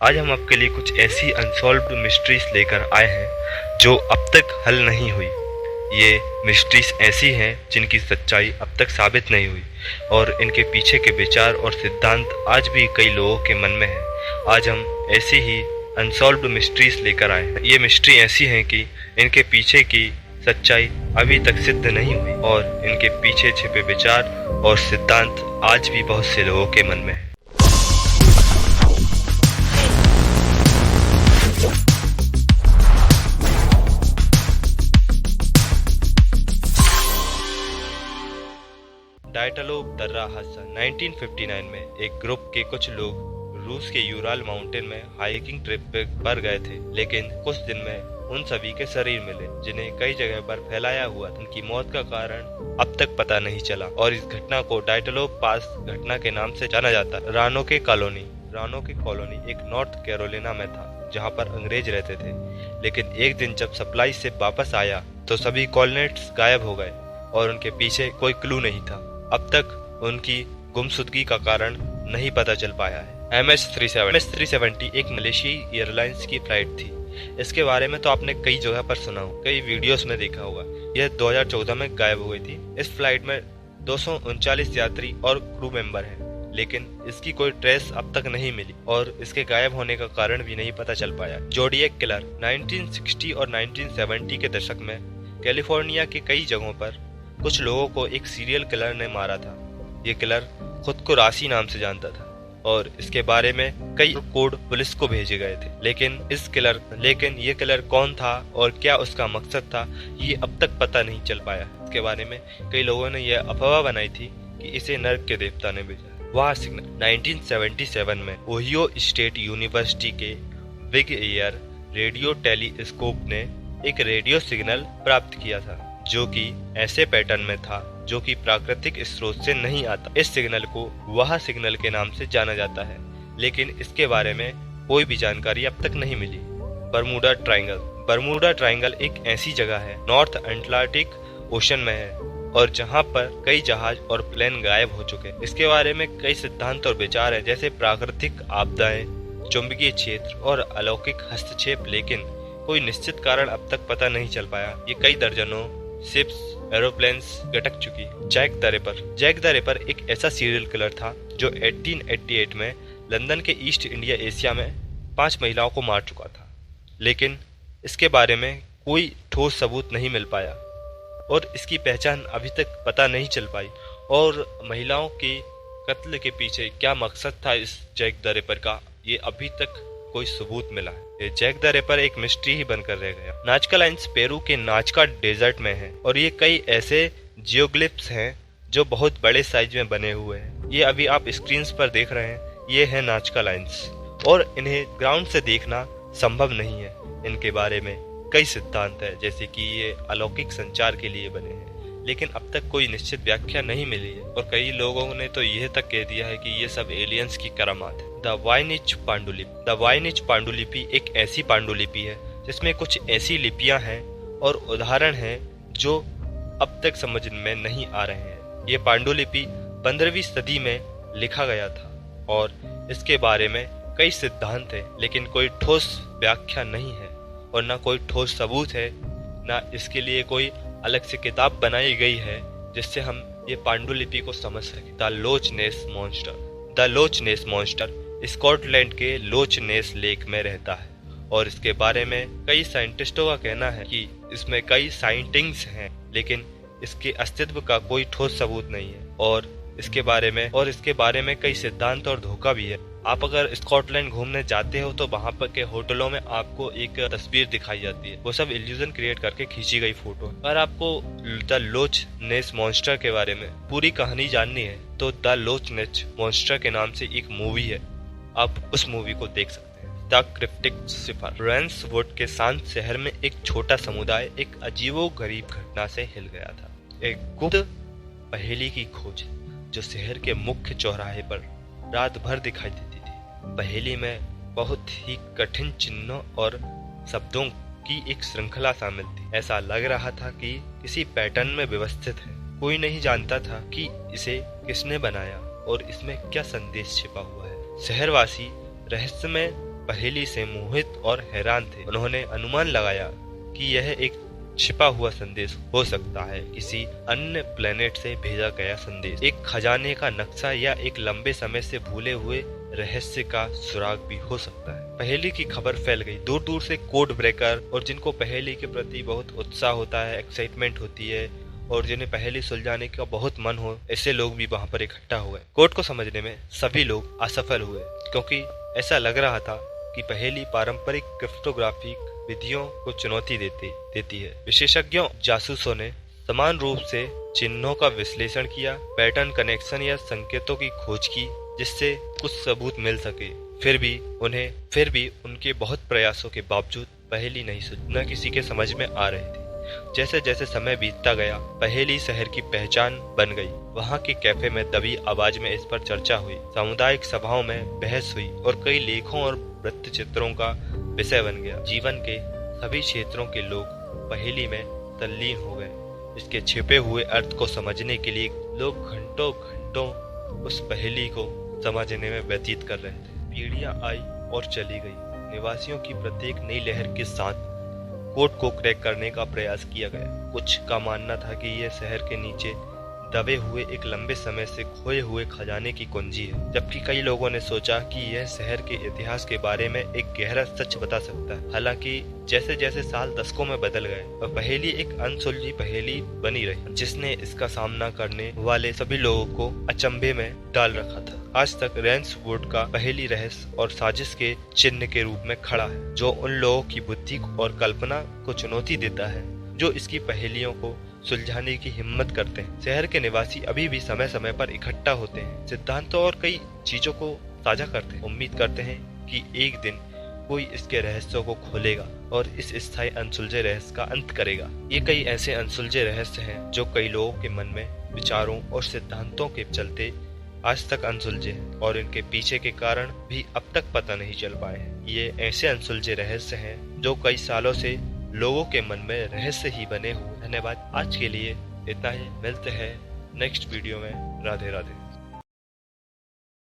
आज हम आपके लिए कुछ ऐसी अनसॉल्व्ड मिस्ट्रीज लेकर आए हैं जो अब तक हल नहीं हुई। ये मिस्ट्रीज ऐसी हैं जिनकी सच्चाई अब तक साबित नहीं हुई और इनके पीछे के विचार और सिद्धांत आज भी कई लोगों के मन में है। आज हम ऐसी ही अनसॉल्व्ड मिस्ट्रीज लेकर आए हैं। ये मिस्ट्री ऐसी हैं कि इनके पीछे की सच्चाई अभी तक सिद्ध नहीं हुई और इनके पीछे छिपे विचार और सिद्धांत आज भी बहुत से लोगों के मन में है। डायटलोव दर्रा हादसा 1959 में एक ग्रुप के कुछ लोग रूस के यूराल माउंटेन में हाइकिंग ट्रिप पर गए थे, लेकिन कुछ दिन में उन सभी के शरीर मिले जिन्हें कई जगह पर फैलाया हुआ था। उनकी मौत का कारण अब तक पता नहीं चला और इस घटना को डायटलोव पास घटना के नाम से जाना जाता है। रानो की कॉलोनी एक नॉर्थ कैरोलिना में था जहां पर अंग्रेज रहते थे, लेकिन एक दिन जब सप्लाई शिप वापस आया तो सभी कॉलोनिस्ट्स गायब हो गए और उनके पीछे कोई क्लू नहीं था। अब तक उनकी गुमशुदगी का कारण नहीं पता चल पाया है। MS-370 एक मलेशियाई एयरलाइंस की फ्लाइट थी। इसके बारे में तो आपने कई जगह पर सुना हो, कई वीडियोस में देखा होगा। यह 2014 में गायब हो गई थी। इस फ्लाइट में 239 यात्री और क्रू मेंबर हैं, लेकिन इसकी कोई ट्रेस अब तक नहीं मिली और इसके गायब होने का कारण भी नहीं पता चल पाया। जोडियक किलर 1960 और 1970 के दशक में कैलिफोर्निया के कई जगहों पर कुछ लोगों को एक सीरियल किलर ने मारा था। ये किलर खुद को राशि नाम से जानता था और इसके बारे में कई कोड पुलिस को भेजे गए थे, लेकिन ये किलर कौन था और क्या उसका मकसद था, ये अब तक पता नहीं चल पाया। इसके बारे में कई लोगों ने यह अफवाह बनाई थी कि इसे नर्क के देवता ने भेजा। वह सिग्नल 1977 में ओहियो स्टेट यूनिवर्सिटी के बिग एयर रेडियो टेलीस्कोप ने एक रेडियो सिग्नल प्राप्त किया था जो कि ऐसे पैटर्न में था जो कि प्राकृतिक स्रोत से नहीं आता। इस सिग्नल को वह सिग्नल के नाम से जाना जाता है, लेकिन इसके बारे में कोई भी जानकारी अब तक नहीं मिली। बर्मुडा ट्रायंगल एक ऐसी जगह है नॉर्थ अटलांटिक ओशन में है और जहां पर कई जहाज और प्लेन गायब हो चुके हैं। इसके बारे में कई सिद्धांत और विचार हैं, जैसे प्राकृतिक आपदाएं, चुंबकीय क्षेत्र और अलौकिक हस्तक्षेप, लेकिन कोई निश्चित कारण अब तक पता नहीं चल पाया। ये कई दर्जनों शिप्स, एरोप्लेन्स गटक चुकी। जैक द रिपर एक ऐसा सीरियल किलर था जो 1888 में लंदन के ईस्ट इंडिया एशिया में 5 महिलाओं को मार चुका था, लेकिन इसके बारे में कोई ठोस सबूत नहीं मिल पाया और इसकी पहचान अभी तक पता नहीं चल पाई। और महिलाओं के कत्ल के पीछे क्या मकसद था इस जैक द रिपर का, ये अभी तक कोई सबूत मिला है। ये जैक द रिपर एक मिस्ट्री ही बनकर रह गया। नाजका लाइन्स पेरू के नाजका डेजर्ट में है और ये कई ऐसे जियोग्लिफ्स हैं जो बहुत बड़े साइज में बने हुए हैं। ये अभी आप स्क्रीन पर देख रहे हैं, ये है नाजका लाइन्स और इन्हें ग्राउंड से देखना संभव नहीं है। इनके बारे में कई सिद्धांत है, जैसे कि ये अलौकिक संचार के लिए बने हैं, लेकिन अब तक कोई निश्चित व्याख्या नहीं मिली है और कई लोगों ने तो यह तक कह दिया है कि ये सब एलियंस की करामात है। द वाइनिच पांडुलिपि एक ऐसी पांडुलिपि है जिसमें कुछ ऐसी लिपियां हैं और उदाहरण हैं जो अब तक समझ में नहीं आ रहे हैं। ये पांडुलिपि 15वीं सदी में लिखा गया था और इसके बारे में कई सिद्धांत है, लेकिन कोई ठोस व्याख्या नहीं है और ना कोई ठोस सबूत है, ना इसके लिए कोई अलग से किताब बनाई गई है जिससे हम ये पांडुलिपि को समझ सकें। द लोच नेस मॉन्स्टर स्कॉटलैंड के लोच नेस लेक में रहता है और इसके बारे में कई साइंटिस्टों का कहना है कि इसमें कई साइंटिंग्स हैं, लेकिन इसके अस्तित्व का कोई ठोस सबूत नहीं है और इसके बारे में कई सिद्धांत और धोखा भी है। आप अगर स्कॉटलैंड घूमने जाते हो तो वहाँ पर के होटलों में आपको एक तस्वीर दिखाई जाती है, वो सब इल्यूजन क्रिएट करके खींची गई फोटो। अगर आपको द लोच नेस मॉन्स्टर के बारे में पूरी कहानी जाननी है तो द लोच नेस मॉन्स्टर के नाम से एक मूवी है, आप उस मूवी को देख सकते हैं। द क्रिप्टिक सिफर रैंसवुड के शांत शहर में एक छोटा समुदाय एक अजीबोगरीब घटना से हिल गया था। एक गुप्त पहेली की खोज जो शहर के मुख्य चौराहे पर रात भर दिखाई देती थी। पहेली में बहुत ही कठिन चिन्हों और शब्दों की एक श्रृंखला शामिल थी। ऐसा लग रहा था कि किसी पैटर्न में व्यवस्थित है। कोई नहीं जानता था कि इसे किसने बनाया और इसमें क्या संदेश छिपा हुआ है। शहरवासी रहस्यमय पहेली से मोहित और हैरान थे। उन्होंने अनुमान लगाया कि यह एक छिपा हुआ संदेश हो सकता है, किसी अन्य प्लेनेट से भेजा गया संदेश, एक खजाने का नक्शा या एक लंबे समय से भूले हुए रहस्य का सुराग भी हो सकता है। पहेली की खबर फैल गई। दूर दूर से कोड ब्रेकर और जिनको पहेली के प्रति बहुत उत्साह होता है, एक्साइटमेंट होती है और जिन्हें पहेली सुलझाने का बहुत मन हो, ऐसे लोग भी वहां पर इकट्ठा हुए। कोड को समझने में सभी लोग असफल हुए क्योंकि ऐसा लग रहा था कि पहेली पारंपरिक क्रिप्टोग्राफिक विधियों को चुनौती देती है। विशेषज्ञों जासूसों ने समान रूप से चिन्हों का विश्लेषण किया, पैटर्न कनेक्शन या संकेतों की खोज की जिससे कुछ सबूत मिल सके। फिर भी उनके बहुत प्रयासों के बावजूद पहेली न किसी के समझ में आ रही थी। जैसे जैसे समय बीतता गया, पहेली शहर की पहचान बन गई। वहाँ के कैफे में दबी आवाज में इस पर चर्चा हुई, सामुदायिक सभाओं में बहस हुई और कई लेखों और वृत्त चित्रों का विषय बन गया। जीवन के सभी क्षेत्रों के लोग पहेली में तल्लीन हो गए। इसके छिपे हुए अर्थ को समझने के लिए लोग घंटों उस पहेली को समझने में व्यतीत कर रहे थे। पीढ़ियां आई और चली गई। निवासियों की प्रत्येक नई लहर के साथ कोड को क्रैक करने का प्रयास किया गया। कुछ का मानना था कि यह शहर के नीचे दबे हुए एक लंबे समय से खोए हुए खजाने की कुंजी है, जबकि कई लोगों ने सोचा कि यह शहर के इतिहास के बारे में एक गहरा सच बता सकता है। हालांकि जैसे जैसे साल दशकों में बदल गए, वह पहेली एक अनसुलझी पहेली बनी रही, जिसने इसका सामना करने वाले सभी लोगों को अचंभे में डाल रखा था। आज तक रेंसवुड का पहेली रहस्य और साजिश के चिन्ह के रूप में खड़ा है, जो उन लोगों की बुद्धि और कल्पना को चुनौती देता है जो इसकी पहेलियों को सुलझाने की हिम्मत करते हैं। शहर के निवासी अभी भी समय समय पर इकट्ठा होते हैं, सिद्धांतों और कई चीजों को साझा करते हैं। उम्मीद करते हैं कि एक दिन कोई इसके रहस्यों को खोलेगा और इस स्थायी अनसुलझे रहस्य का अंत करेगा। ये कई ऐसे अनसुलझे रहस्य हैं जो कई लोगों के मन में विचारों और सिद्धांतों के चलते आज तक अनसुलझे हैं और इनके पीछे के कारण भी अब तक पता नहीं चल पाए हैं। ये ऐसे अनसुलझे रहस्य हैं जो कई सालों से लोगों के मन में रहस्य ही बने हुए। धन्यवाद। आज के लिए इतना ही। मिलते हैं नेक्स्ट वीडियो में। राधे राधे।